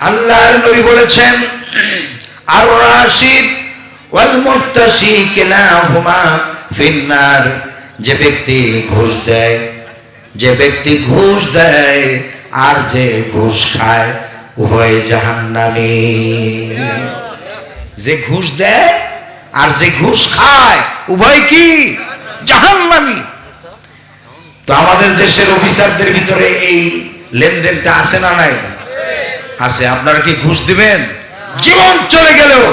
আল্লাহর নবী বলেছেন আর রাশিদ ওয়াল মুত্তাসি কিলাহুমা ফিন্নার, যে ব্যক্তি ঘুষ দেয় আর যে ঘুষ খায় উভয় জাহান্নামী। যে ঘুষ দেয় আর যে ঘুষ খায় উভয় কি? জাহান্নামী। তো আমাদের দেশের অফিসারদের ভিতরে এই লেনদেনটা আছে না নাই? আছে। আপনারা কি ঘুষ দিবেন? জীবন চলে গেলেও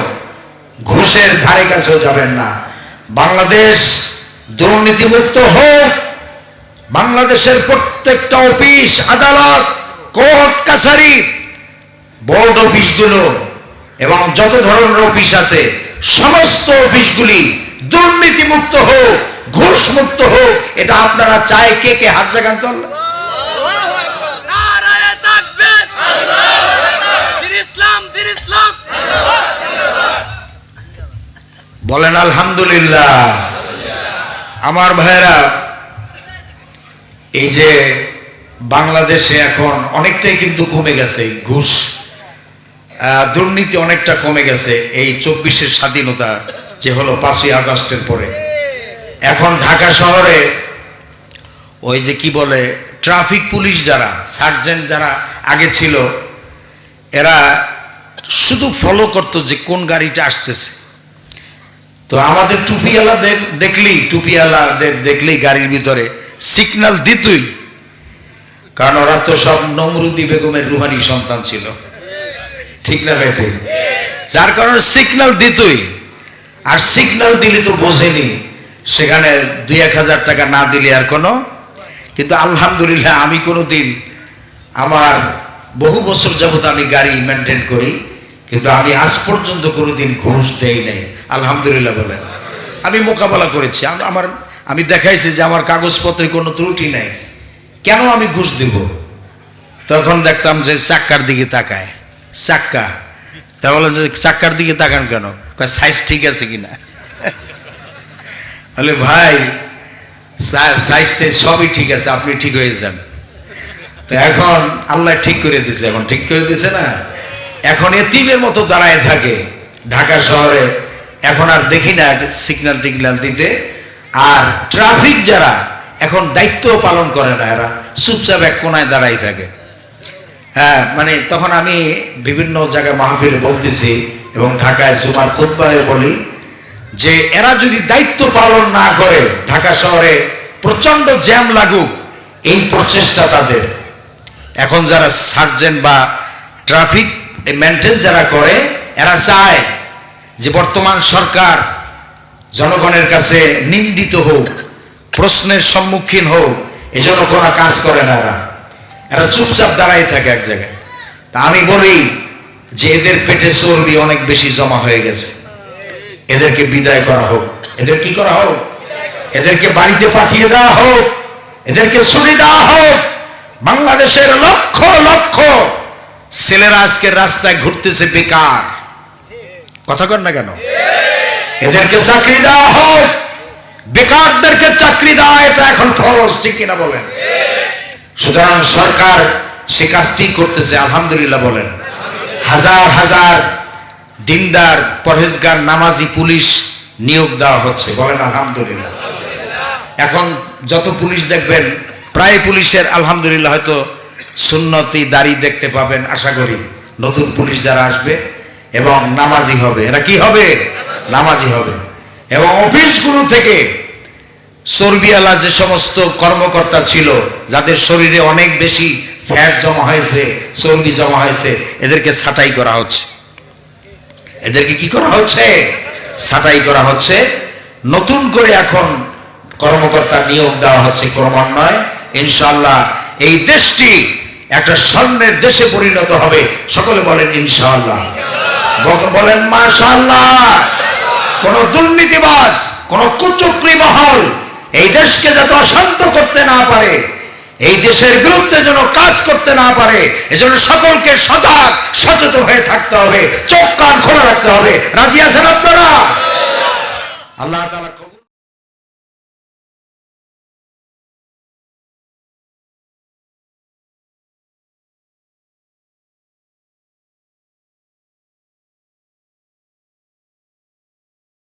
ঘুষের ধারে কাছেও যাবেন না। বাংলাদেশ দুর্নীতিমুক্ত হোক। বাংলাদেশের প্রত্যেকটা অফিস, আদালত, কোর্ট কাছারি, বোর্ড অফিসগুলো এবং যত ধরনের অফিস আছে সমস্ত অফিসগুলি দুর্নীতিমুক্ত হোক, ঘুষ মুক্ত হোক। এটা আপনারা চাই? কে কে হাত জাগান তো? বলেন আলহামদুলিল্লাহ। আমার ভাইরা, এই যে বাংলাদেশে এখন অনেকটাই কিন্তু কমে গেছে ঘুষ, দুর্নীতি অনেকটা কমে গেছে। এই 24-এর স্বাধীনতা যে হলো 5ই আগস্টের পরে, এখন ঢাকা শহরে ওই যে কি বলে ট্রাফিক পুলিশ যারা, সার্জেন্ট যারা আগে ছিল, এরা শুধু ফলো করতো যে কোন গাড়িটা আসতেছে। তো আমাদের টুপিওয়ালাদের দেখলেই গাড়ির ভিতরে সিগন্যাল দিতই, কারণ ওরা তো সব নমরুদি বেগমের রুহানি সন্তান ছিল, ঠিক না বেটে? যার কারণে সিগন্যাল দিতই। আর সিগন্যাল দিলে তো বোঝেনি, সেখানে 2-1000 টাকা না দিলে আর কোনো। কিন্তু আলহামদুলিল্লাহ আমি কোনোদিন, আমার বহু বছর যাবত আমি গাড়ি মেনটেন করি, কিন্তু আমি আজ পর্যন্ত কোনোদিন ঘুষ দেই নাই। আলহামদুলিল্লাহ বলেন। আমি মোকাবেলা করেছি, আমি দেখাইছি যে আমার কাগজপত্রে কোনো ত্রুটি নাই। কেন আমি ঘুষ দেব? তখন দেখতাম যে চাক্কার দিকে তাকায়, চাক্কা। তা বলে যে চাক্কার দিকে তাকান কেন? সাইজ ঠিক আছে কিনা। বলে ভাই সাইজটা সবই ঠিক আছে, আপনি ঠিক হয়ে যান। তো এখন আল্লাহ ঠিক করে দিছে, এখন ঠিক করে দিছে না, এখন এতিমের মতো দাঁড়ায় থাকে ঢাকা শহরে। এখন আর দেখি না সিগন্যাল টিগন্যাল দিতে। আর ট্রাফিক যারা এখন দায়িত্ব পালন করে না, এরা চুপচাপ এক কোনায় দাঁড়াই থাকে। হ্যাঁ, মানে তখন আমি বিভিন্ন জায়গায় মাহফিলে বলতেছি এবং ঢাকায় জুমার খুতবায় বলি যে এরা যদি দায়িত্ব পালন না করে ঢাকা শহরে প্রচন্ড জ্যাম লাগুক, এই প্রচেষ্টা তাদের। এখন যারা সার্জেন্ট বা ট্রাফিক মেনটেন যারা করে, এরা চায় যে বর্তমান সরকার জনগণের কাছে নিন্দিত হোক, প্রশ্নের সম্মুখীন হোক, এজন্য কোনো কাজ করে না। এরা চুপচাপ দাঁড়াই থাকে এক জায়গায়। তা আমি বলি যে এদের পেটে চর্বি অনেক বেশি জমা হয়ে গেছে, এদেরকে বিদায় করা হোক। এদের কি করা হোক? এদেরকে বাড়িতে পাঠিয়ে দেওয়া হোক, এদেরকে ছুটি দেওয়া হোক। বাংলাদেশের লক্ষ লক্ষ ছেলেরা আজকে রাস্তায় ঘুরতেছে বেকার, কথা কর না কেন? এদেরকে চাকরি দেওয়া হোক। বেকারদেরকে চাকরি দেওয়া এটা এখন খরচ, ঠিক কিনা বলেন? সুতরাং সরকার সে কাজটি করতেছে, আলহামদুলিল্লাহ বলেন। হাজার হাজার দিনদার পরহেজগার নামাজি পুলিশ নিয়োগ দেওয়া হচ্ছে, বলেন আলহামদুলিল্লাহ। এখন যত পুলিশ দেখবেন, প্রায় পুলিশের আলহামদুলিল্লাহ হয়তো সুন্নতি দাড়ি দেখতে পাবেন। আশা করি নতুন পুলিশ যারা আসবে এবং নামাজি হবে, এরা কি হবে? নামাজি হবে। এবং অফিসগুলো থেকে চর্বিওয়ালা যে সমস্ত কর্মকর্তা ছিল, যাদের শরীরে অনেক বেশি ফ্যাট জমা হয়েছে, চর্বি জমা হয়েছে, এদেরকে ছাঁটাই করা হচ্ছে। এদেরকে কি করা হচ্ছে? ছাঁটাই করা হচ্ছে। নতুন করে এখন কর্মকর্তা নিয়োগ দেওয়া হচ্ছে ক্রমান্বয়ে। ইনশাআল্লাহ এই দেশটি একটা স্বর্ণের দেশে পরিণত হবে। সকলে বলেন ইনশাআল্লাহ, বলেন মাশাআল্লাহ। কোন দুর্নীতিবাজ, কোন কুচক্রী মহল এই দেশকে যাতে অশান্ত করতে না পারে, এই দেশের বিরুদ্ধে যেন কাজ করতে না পারে, এজন্য সকলকে সজাগ সচেতন হয়ে থাকতে হবে, চোখ কান খোলা রাখতে হবে। রাজি আছেন আপনারা? আল্লাহ তাআলা